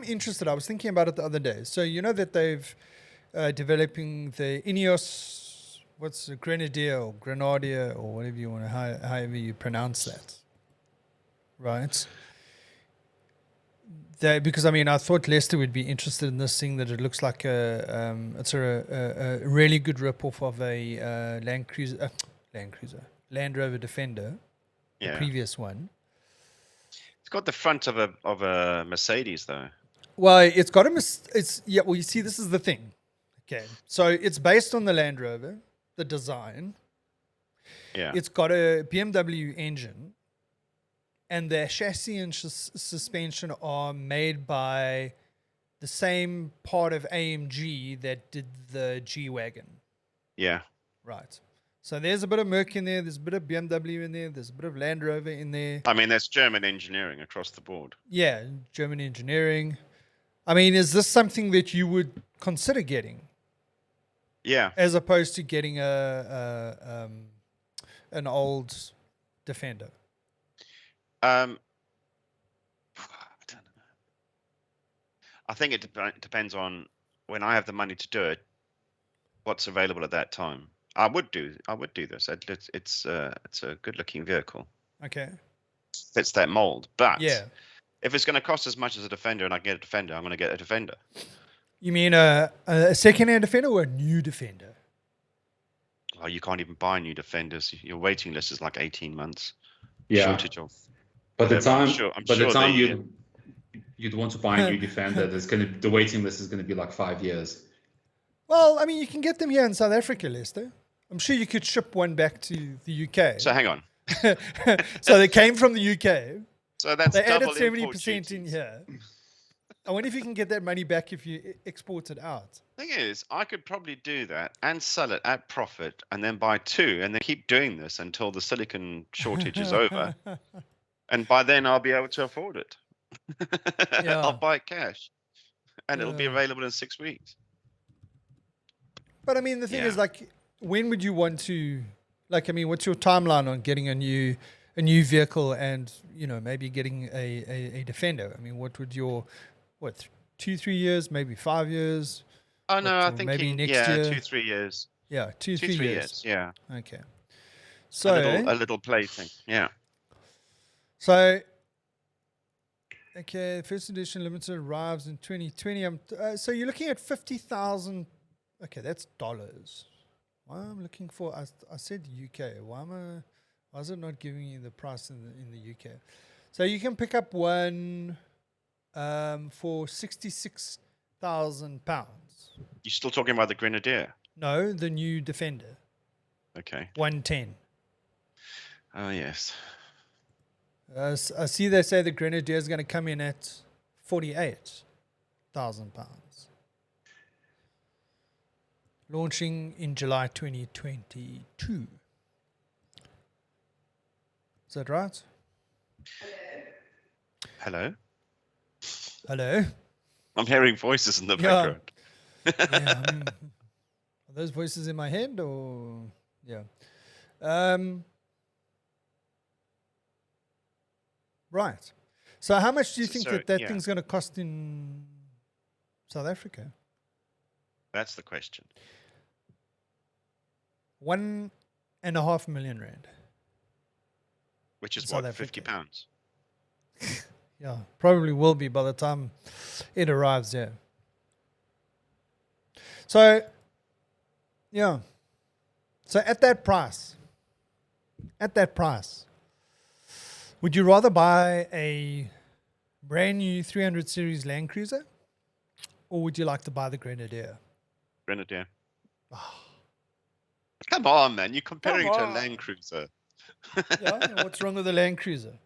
I'm interested. I was thinking about it the other day. So you know that they've developing the INEOS, what's the Grenadier or Grenadier or whatever you want to, however you pronounce that, right? Because I mean, I thought Lester would be interested in this thing. That it looks like it's a really good rip-off of a Land Rover Defender, the Yeah. previous one. It's got the front of a Mercedes though. Well, it's got well, you see, this is the thing. Okay, so it's based on the Land Rover, the design. Yeah. It's got a BMW engine, and the chassis and suspension are made by the same part of AMG that did the G-Wagon. Yeah. Right. So there's a bit of Merc in there, there's a bit of BMW in there, there's a bit of Land Rover in there. I mean, that's German engineering across the board. Yeah, German engineering. I mean, is this something that you would consider getting? Yeah. As opposed to getting an old Defender. I don't know. I think it depends on when I have the money to do it, what's available at that time. I would do this. It's a good looking vehicle. Okay. Fits that mold, but yeah, if it's going to cost as much as a Defender and I get a Defender, I'm going to get a Defender. You mean a second-hand Defender or a new Defender? Well, you can't even buy new Defenders. Your waiting list is like 18 months. Yeah. Shortage of. But the time, I'm sure you'd want to buy a new Defender, the waiting list is going to be like 5 years. Well, I mean, you can get them here in South Africa, Lester. I'm sure you could ship one back to the UK. So hang on. So they came from the UK. So that's they added double 70% in here. I wonder if you can get that money back if you export it out. Thing is, I could probably do that and sell it at profit and then buy two and then keep doing this until the silicon shortage is over. And by then I'll be able to afford it. Yeah. I'll buy it cash and it'll be available in 6 weeks. But I mean, the thing is, like, when would you want to, like, I mean, what's your timeline on getting a new vehicle and, you know, maybe getting a Defender? I mean, what would your, 2-3 years, maybe 5 years? Oh, no, I think maybe next year? 2-3 years. Yeah, 2-3 years. Yeah. Okay. So a little play thing. Yeah. So, okay, first edition limited arrives in 2020. So you're looking at 50,000. Okay, that's dollars. Why am I looking for? I said UK. Why is it not giving you the price in the UK? So you can pick up one for £66,000. You're still talking about the Grenadier? No, the new Defender. Okay. 110. Oh yes. I see they say the Grenadier is going to come in at £48,000. Launching in July 2022. Is that right? Hello? Hello? I'm hearing voices in the background. Yeah, I mean, are those voices in my head or... Yeah. Right. So how much do you think that thing's going to cost in South Africa? That's the question. 1.5 million rand. Which is what, £50? Yeah, probably will be by the time it arrives, yeah. So, yeah. So at that price, would you rather buy a brand new 300 series Land Cruiser, or would you like to buy the Grenadier? Grenadier. Oh. Come on, man. You're comparing it to a Land Cruiser. Yeah, what's wrong with the Land Cruiser?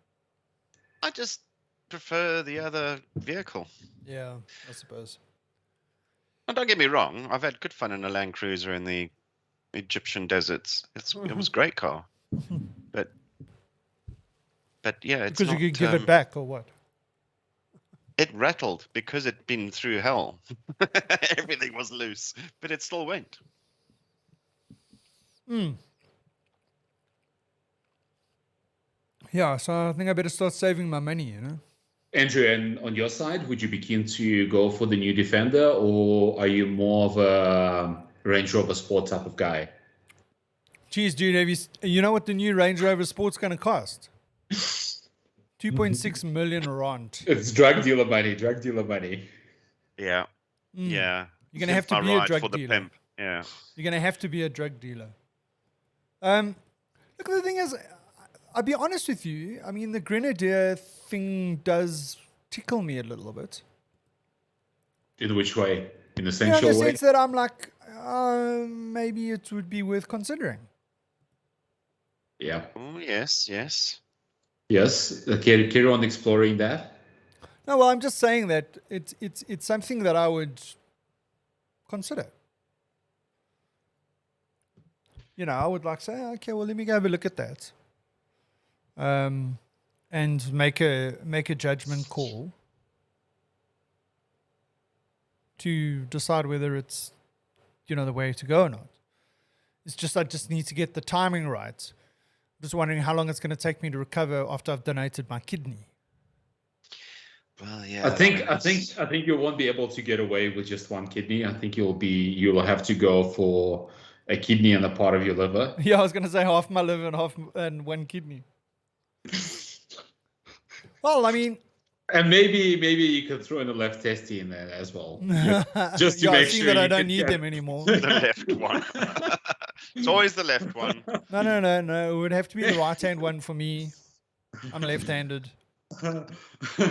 I just prefer the other vehicle. Yeah, I suppose. And don't get me wrong. I've had good fun in a Land Cruiser in the Egyptian deserts. It was a great car. But yeah, it's because you could give it back or what? It rattled because it'd been through hell. Everything was loose, but it still went. Yeah, so I think I better start saving my money, you know? Andrew, and on your side, would you be keen to go for the new Defender, or are you more of a Range Rover Sport type of guy? Geez, dude, you know what the new Range Rover Sport's going to cost? 2.6 million rand. It's drug dealer money. Drug dealer money. Yeah. Mm. Yeah. You're going to have to All be a right, drug for the dealer. pimp. Yeah. You're going to have to be a drug dealer. Look, the thing is, I'll be honest with you. I mean, the Grenadier thing does tickle me a little bit. In which way? In a In sensual the way? sense that I'm like, maybe it would be worth considering. Yeah. Oh, yes, yes. Yes. Carry on exploring that. No, well, I'm just saying that it's something that I would consider. You know, I would like say, okay, well, let me go have a look at that, and make a judgment call to decide whether it's, the way to go or not. It's just I just need to get the timing right. I'm just wondering how long it's going to take me to recover after I've donated my kidney. Well, yeah. I think you won't be able to get away with just one kidney. I think you'll have to go for a kidney and a part of your liver. Yeah, I was going to say half my liver and one kidney. Well, I mean, And maybe you could throw in a left testy in there as well, just to yeah, make seeing sure that I you don't can need get- them anymore. The left one. It's always the left one. No. It would have to be the right hand one for me. I'm left-handed.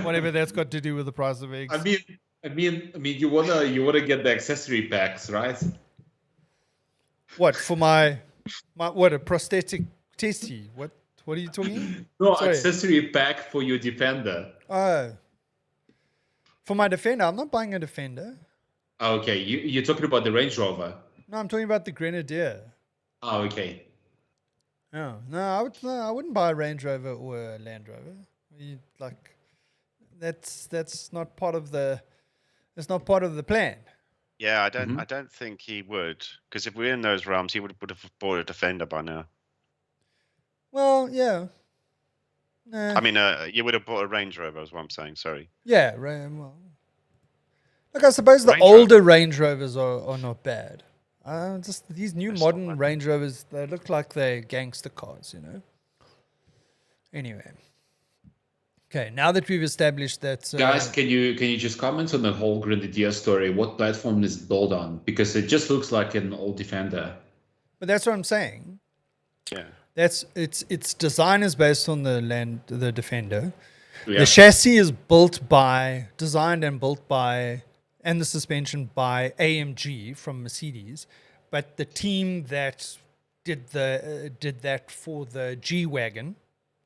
Whatever that's got to do with the price of eggs. I mean, you wanna get the accessory packs, right? What for my what a prosthetic testy? What are you talking? No, Sorry. accessory pack for your Defender. Oh, for my Defender, I'm not buying a Defender. Okay, you're talking about the Range Rover. No, I'm talking about the Grenadier. Oh, okay. Oh, no, I wouldn't buy a Range Rover or a Land Rover. That's not part of the. It's not part of the plan. Yeah, I don't think he would, because if we're in those realms, he would have bought a Defender by now. Well, yeah. Nah. I mean, you would have bought a Range Rover, is what I'm saying. Sorry. Yeah, well. Look, I suppose the Range older Range Rovers are not bad. Just these new They're modern solid. Range Rovers, they look like they're gangster cars, Anyway. Okay, now that we've established that... Guys, can you just comment on the whole Grenadier story? What platform is it built on? Because it just looks like an old Defender. But that's what I'm saying. Yeah. Its design is based on the Defender. Yeah. The chassis is designed and built by, and the suspension by AMG from Mercedes, but the team that did that for the G-Wagon.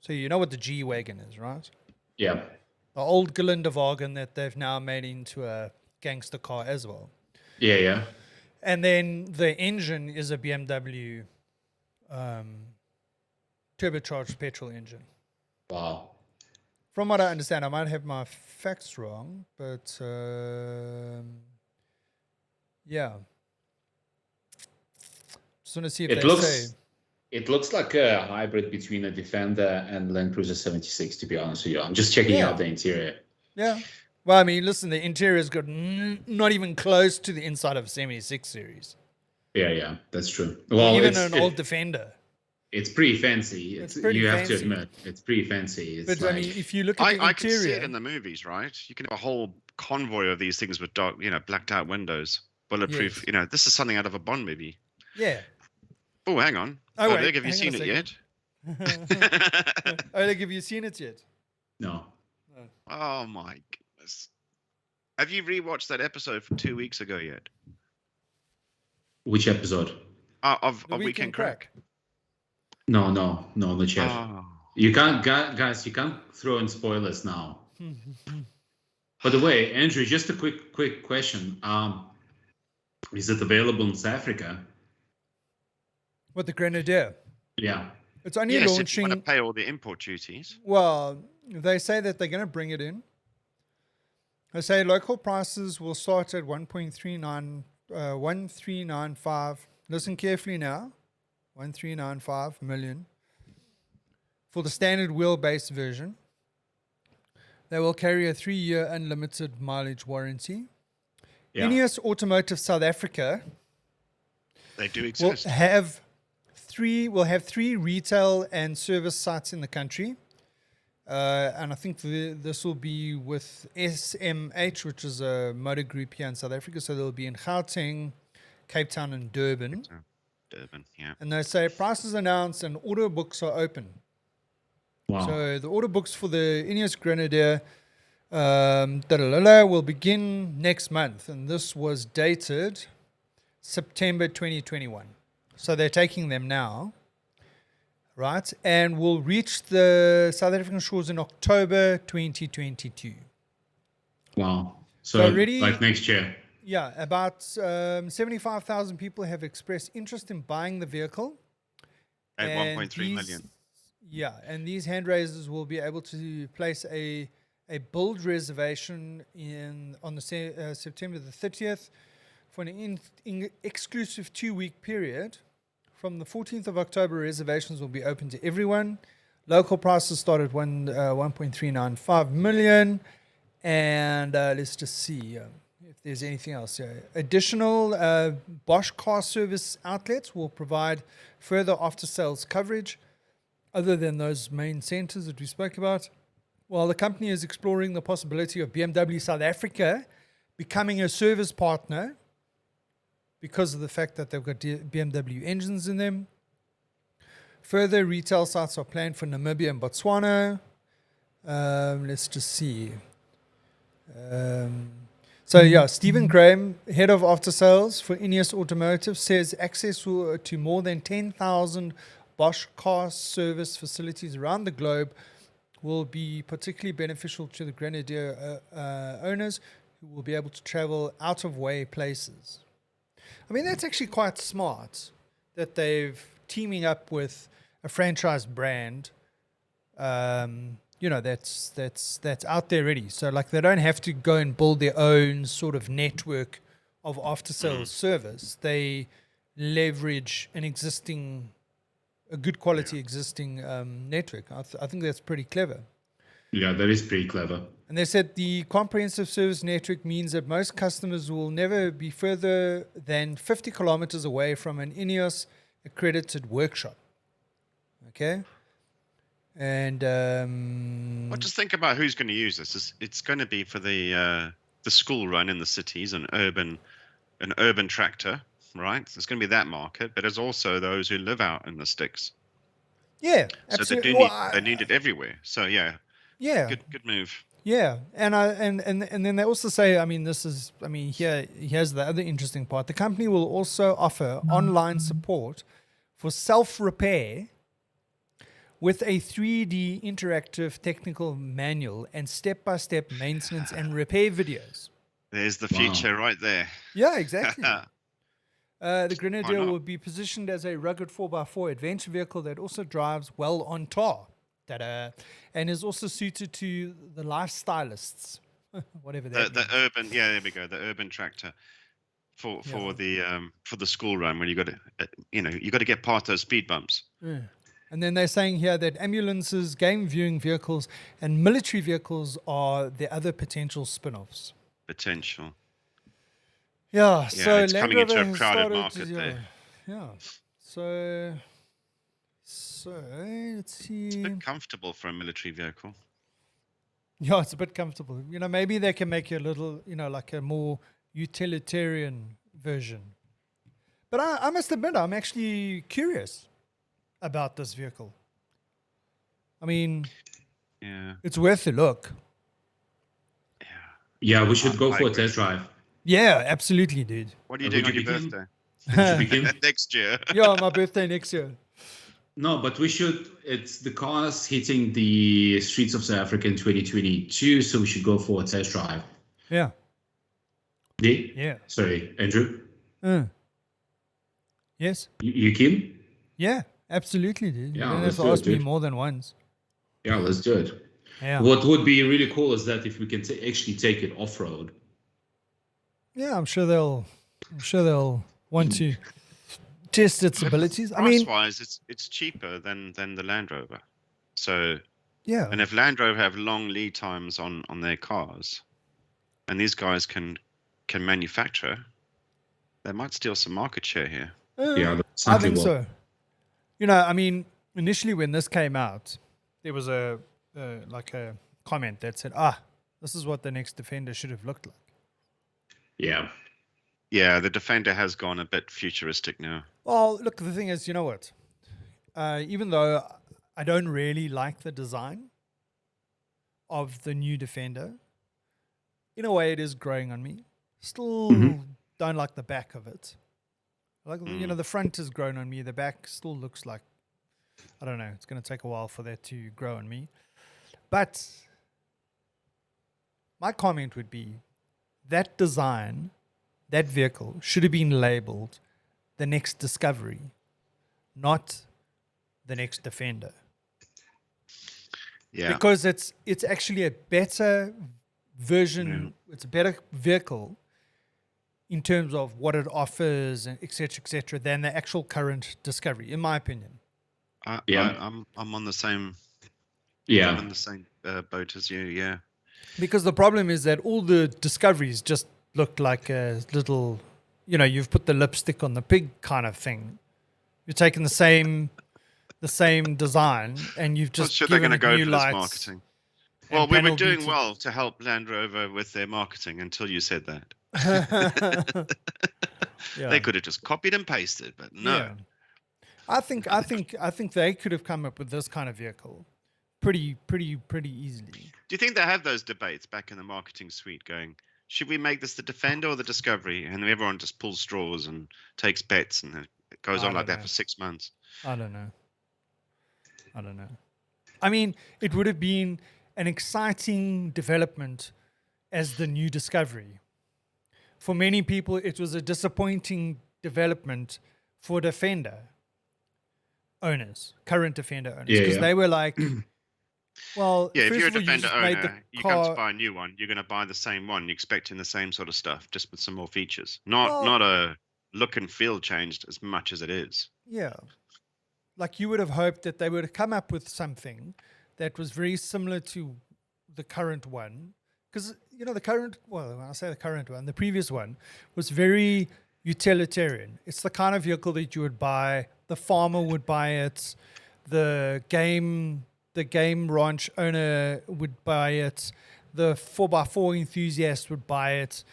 So you know what the G-Wagon is, right? Yeah. The old Geländewagen that they've now made into a gangster car as well. Yeah. And then the engine is a BMW turbocharged petrol engine. Wow. From what I understand, I might have my facts wrong, but yeah. Just want to see if It they looks say. It looks like a hybrid between a Defender and Land Cruiser 76, to be honest with you. I'm just checking out the interior. Yeah. Well, I mean, listen, the interior's got not even close to the inside of a 76 series. Yeah, that's true. Well, Even an old Defender. It's pretty fancy. It's pretty you have fancy. to admit, it's pretty fancy. It's But like, I mean, if you look at the I can see interior, it in the movies, right? You can have a whole convoy of these things with dark, blacked out windows, bulletproof. Yes. This is something out of a Bond movie. yeah. Oh, hang on. Oh, wait, Oleg, have you hang on seen a it yet? Oleg, have you seen it yet? no. Oh my goodness. Have you rewatched that episode from 2 weeks ago yet? Which episode? Of The Weekend Crack? No, not yet. Oh. You can't, guys, you can't throw in spoilers now. By the way, Andrew, just a quick question. Is it available in South Africa? What, the Grenadier? Yeah. It's only Yes, if you launching. want to pay all the import duties. Well, they say that they're going to bring it in. They say local prices will start at 1395. Listen carefully now. 1395 million for the standard wheelbase version. They will carry a 3-year unlimited mileage warranty. Yeah. INEOS Automotive South Africa They do will exist. have three retail and service sites in the country. And I think this will be with SMH, which is a motor group here in South Africa. So they'll be in Gauteng, Cape Town, and Durban. Durban, yeah. And they say prices announced and order books are open. Wow. So the order books for the INEOS Grenadier will begin next month. And this was dated September 2021. So they're taking them now. Right, and will reach the South African shores in October 2022. Wow. So So already- like next year. Yeah, about 75,000 people have expressed interest in buying the vehicle. At And 1.3 million. Yeah, and these hand raisers will be able to place a build reservation on the September the 30th for an exclusive 2-week period. From the 14th of October, reservations will be open to everyone. Local prices start at 1.395 million. And let's just see if there's anything else here. Additional Bosch car service outlets will provide further after-sales coverage other than those main centers that we spoke about. While the company is exploring the possibility of BMW South Africa becoming a service partner, because of the fact that they've got BMW engines in them. Further retail sites are planned for Namibia and Botswana. Let's just see. Stephen Graham, head of after sales for INEOS Automotive, says access to more than 10,000 Bosch car service facilities around the globe will be particularly beneficial to the Grenadier owners who will be able to travel out of way places. I mean, that's actually quite smart that they've teaming up with a franchise brand, that's out there already. So, like, they don't have to go and build their own sort of network of after-sales service. They leverage a good quality existing network. I think that's pretty clever. Yeah, that is pretty clever. And they said the comprehensive service network means that most customers will never be further than 50 kilometers away from an INEOS accredited workshop. Okay? And Well, just think about who's going to use this. It's going to be for the school run in the cities, an urban tractor, right? There's going to be that market, but there's also those who live out in the sticks. yeah, So absolutely. they need it everywhere. So yeah, good move. Yeah, and then they also say, here's the other interesting part. The company will also offer online support for self-repair with a 3D interactive technical manual and step-by-step maintenance and repair videos. There's the future right there. Yeah, exactly. The Grenadier not? will be positioned as a rugged 4x4 adventure vehicle that also drives well on tar. And is also suited to the lifestylists, whatever that The means. urban, yeah, there we go. The urban tractor for the school run when you got to you got to get past those speed bumps. Yeah. And then they're saying here that ambulances, game viewing vehicles, and military vehicles are the other potential spin-offs. Potential. Yeah, Yeah, so it's Land coming into Rover a has crowded started, market there. Yeah. So let's see. It's a bit comfortable for a military vehicle. Yeah, it's a bit comfortable. Maybe they can make a little, like a more utilitarian version. But I must admit, I'm actually curious about this vehicle. I mean, Yeah. it's worth a look. Yeah, we should go I for a agree. test drive. Yeah, absolutely, dude. What are you Would doing on you your begin? birthday? Should we begin? Next year. Yeah, my birthday next year. No, but we should. It's the cars hitting the streets of South Africa in 2022, so we should go for a test drive. Yeah. Yeah. Sorry, Andrew. Yes. You keen? Yeah, absolutely, dude. Yeah, You don't have let's to do it, ask me dude. more than once. Yeah, let's do it. Yeah. What would be really cool is that if we can actually take it off road. Yeah, I'm sure they'll want to test its abilities. I mean, Price-wise, it's cheaper than the Land Rover. So Yeah. And if Land Rover have long lead times on their cars, and these guys can manufacture, they might steal some market share here. Yeah, I certainly think will. so. You know, I mean, initially when this came out, there was a comment that said, this is what the next Defender should have looked like. Yeah. Yeah, the Defender has gone a bit futuristic now. Well, look, the thing is, you know what? Even though I don't really like the design of the new Defender, in a way it is growing on me. Still Mhm. don't like the back of it. Like, you know, the front has grown on me. The back still looks like, I don't know, it's going to take a while for that to grow on me. But my comment would be that design, that vehicle should have been labeled the next Discovery, not the next Defender. Yeah. Because it's actually a better version, it's a better vehicle in terms of what it offers, and et cetera, than the actual current Discovery, in my opinion. Yeah. I'm on the same. Yeah. I'm in the same boat as you. Yeah. Because the problem is that all the Discoveries just look like a little, you know, you've put the lipstick on the pig kind of thing. You're taking the same design and you've I'm just sure they're given going to it go new for this lights. marketing. and Well, we were panel doing beated. well to help Land Rover with their marketing until you said that. Yeah. They could have just copied and pasted, but no. Yeah. I think they could have come up with this kind of vehicle pretty easily. Do you think they have those debates back in the marketing suite going, should we make this the Defender or the Discovery? And everyone just pulls straws and takes bets, and it goes on like that for 6 months. I don't know. I mean, it would have been an exciting development as the new Discovery. For many people, it was a disappointing development for Defender owners, current Defender owners, because they were like, well, Yeah, if first you're a of all, Defender you made the owner, you come car. to buy a new one, you're going to buy the same one. You're expecting the same sort of stuff, just with some more features. Not a look and feel changed as much as it is. Yeah. Like you would have hoped that they would have come up with something that was very similar to the current one. Because, you know, when I say the current one, the previous one was very utilitarian. It's the kind of vehicle that you would buy. The farmer would buy it. The game ranch owner would buy it. The 4x4 enthusiast would buy it.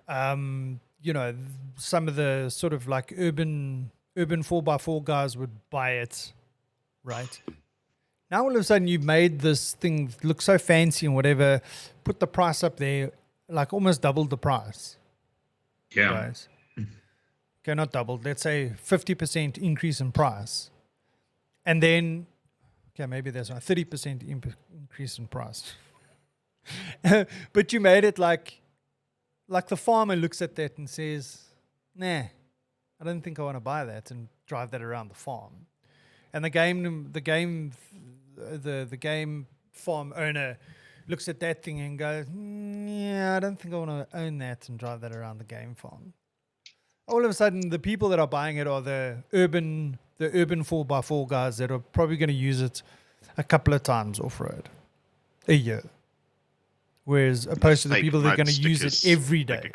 You know, some of the sort of like urban 4x4 guys would buy it, right? Now all of a sudden you've made this thing look so fancy and whatever, put the price up there, like almost doubled the price. Yeah. Right? Okay, not doubled. Let's say 50% increase in price. And then, okay, maybe there's a 30% increase in price. But you made it like the farmer looks at that and says, nah, I don't think I want to buy that and drive that around the farm. And the game farm owner looks at that thing and goes, yeah, I don't think I want to own that and drive that around the game farm. All of a sudden, the people that are buying it are the urban 4x4 guys that are probably going to use it a couple of times off-road a year. Whereas opposed to the people that are going to use it every day.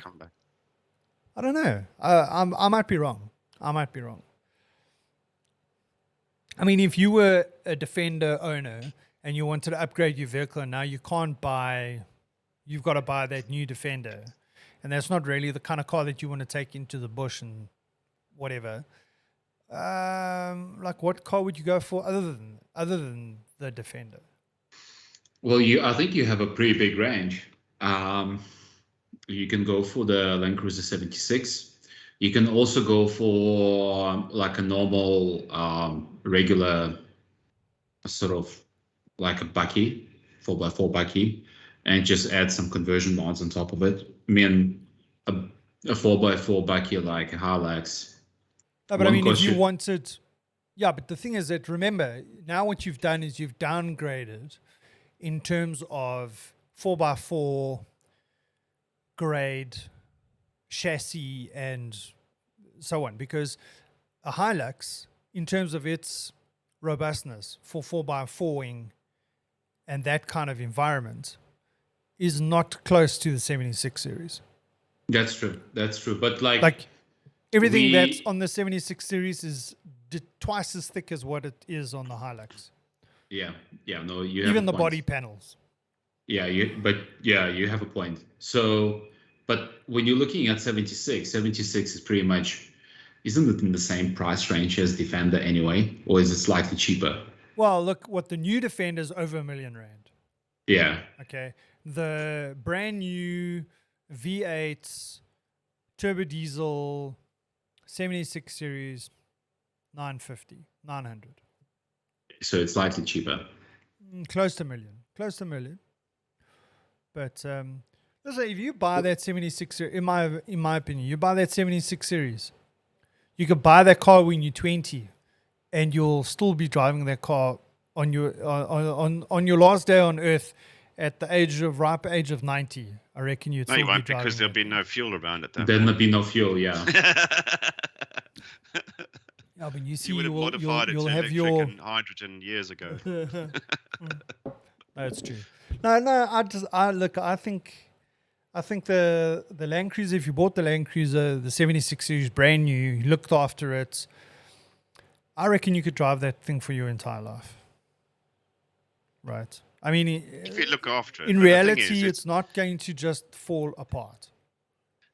I don't know. I might be wrong. I mean, if you were a Defender owner and you wanted to upgrade your vehicle and now you can't buy, you've got to buy that new Defender, and that's not really the kind of car that you want to take into the bush and whatever. Like, what car would you go for other than the Defender? Well, I think you have a pretty big range. You can go for the Land Cruiser 76. You can also go for like a normal, regular sort of like a bakkie, 4x4 bakkie, and just add some conversion mods on top of it. I mean, a 4x4 bakkie like a Hilux. No, but I mean, if you wanted... Yeah, but the thing is that, remember, now what you've done is you've downgraded in terms of 4x4 grade chassis and so on, because a Hilux, in terms of its robustness for 4x4ing and that kind of environment is not close to the 76 series. That's true. But Like everything we- that's on the 76 series is twice as thick as what it is on the Hilux. yeah, no, you Even have the a point. body panels. Yeah, you have a point. So, but when you're looking at 76 is pretty much, isn't it in the same price range as Defender anyway, or is it slightly cheaper? Well, look, what the new Defender is over R1 million. Yeah, Okay. The brand new V8 turbo diesel 76 series 900. so it's slightly cheaper. Close to a million. But listen, if you buy that 76 series, in my opinion, you buy that 76 series, you could buy that car when you're 20 and you'll still be driving that car on your on your last day on earth at the ripe age of 90. I reckon you'd No, still you be won't, driving because there'll that. be no fuel around at that Then there'll point. be no fuel. Yeah, I mean, you see, You would have modified it you'll to have electric your. and hydrogen years ago. That's true. No. I think the Land Cruiser. If you bought the Land Cruiser, the 76 series, brand new, you looked after it, I reckon you could drive that thing for your entire life. Right. I mean, If you look after it. in but the thing reality, is, it's not going to just fall apart.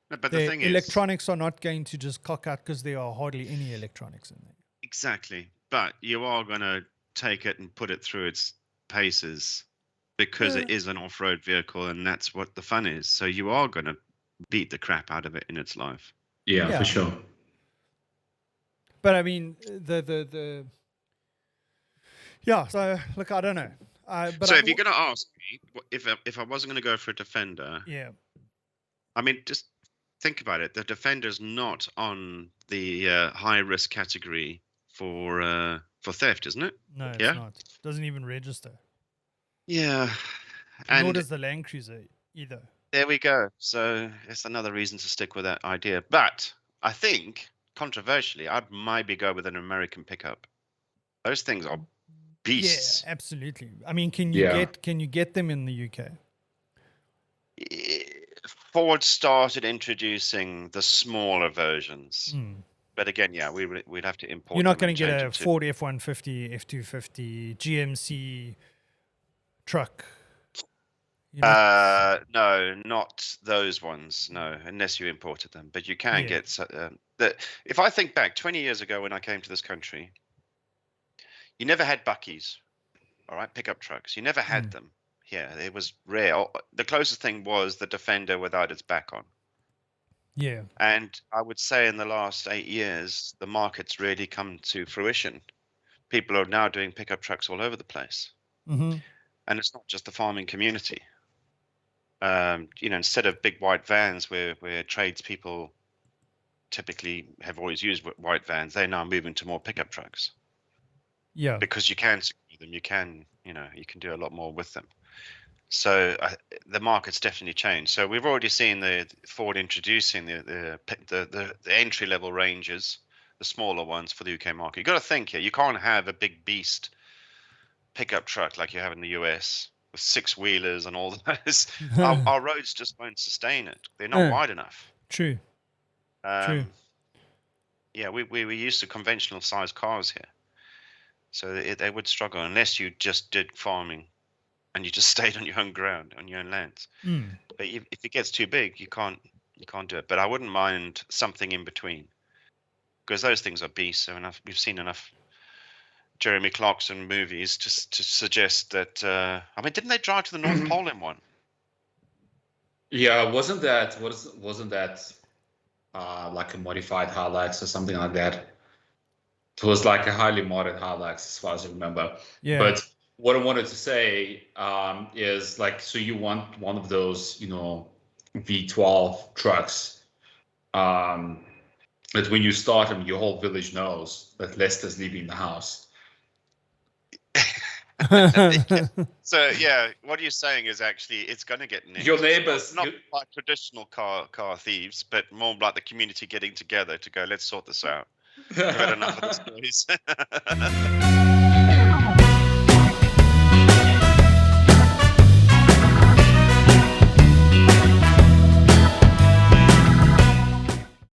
no, but The the thing is, electronics are not going to just cock out because there are hardly any electronics in there. exactly. But you are going to take it and put it through its paces because it is an off-road vehicle, and that's what the fun is. So you are going to beat the crap out of it in its life. yeah, Yeah. for sure. But I mean, yeah. So look, I don't know. But So if you're going to ask me if I wasn't going to go for a Defender, yeah, I mean, just think about it. The Defender's not on the high risk category for theft, isn't it? no, it's Yeah? not. Doesn't even register. Yeah. Nor And does the Land Cruiser either. there we go. So it's another reason to stick with that idea. But I think, controversially, I'd maybe go with an American pickup. Those things are beasts. Yeah, absolutely. I mean, can you get them in the UK? Ford started introducing the smaller versions. But again, yeah, we'd have to import. You're not them going to and get change a them to- Ford F-150, F-250, GMC truck. You're not- No, not those ones. No, unless you imported them. But you can Yeah. get that. If I think back 20 years ago when I came to this country, you never had Buckies, all right, pickup trucks. You never had them here. It was rare. The closest thing was the Defender without its back on. Yeah. And I would say in the last 8 years, the market's really come to fruition. People are now doing pickup trucks all over the place. Mm-hmm. And it's not just the farming community. Instead of big white vans where tradespeople typically have always used white vans, they're now moving to more pickup trucks Yeah. because you can secure them. You can do a lot more with them. So the market's definitely changed. So we've already seen the Ford introducing the entry level ranges, the smaller ones for the UK market. You got to think here. You can't have a big beast pickup truck like you have in the US with 6-wheelers and all those. Our roads just won't sustain it. They're not wide enough. True. True. Yeah, we're used to conventional sized cars here, so they would struggle unless you just did farming and you just stayed on your own ground, on your own lands. But if it gets too big, you can't do it. But I wouldn't mind something in between, because those things are beasts. So we've seen enough Jeremy Clarkson movies to suggest that. I mean, didn't they drive to the North Pole in one? Yeah, wasn't that like a modified Hilux or something like that? It was like a highly modded Hilux, as far as I remember. Yeah. But what I wanted to say is, like, so you want one of those, V12 trucks that when you start them, your whole village knows that Lester's leaving the house. So yeah, what you're saying is actually it's going to get nicked. Your neighbors, not like traditional car thieves, but more like the community getting together to go, let's sort this out. We've had enough of this noise.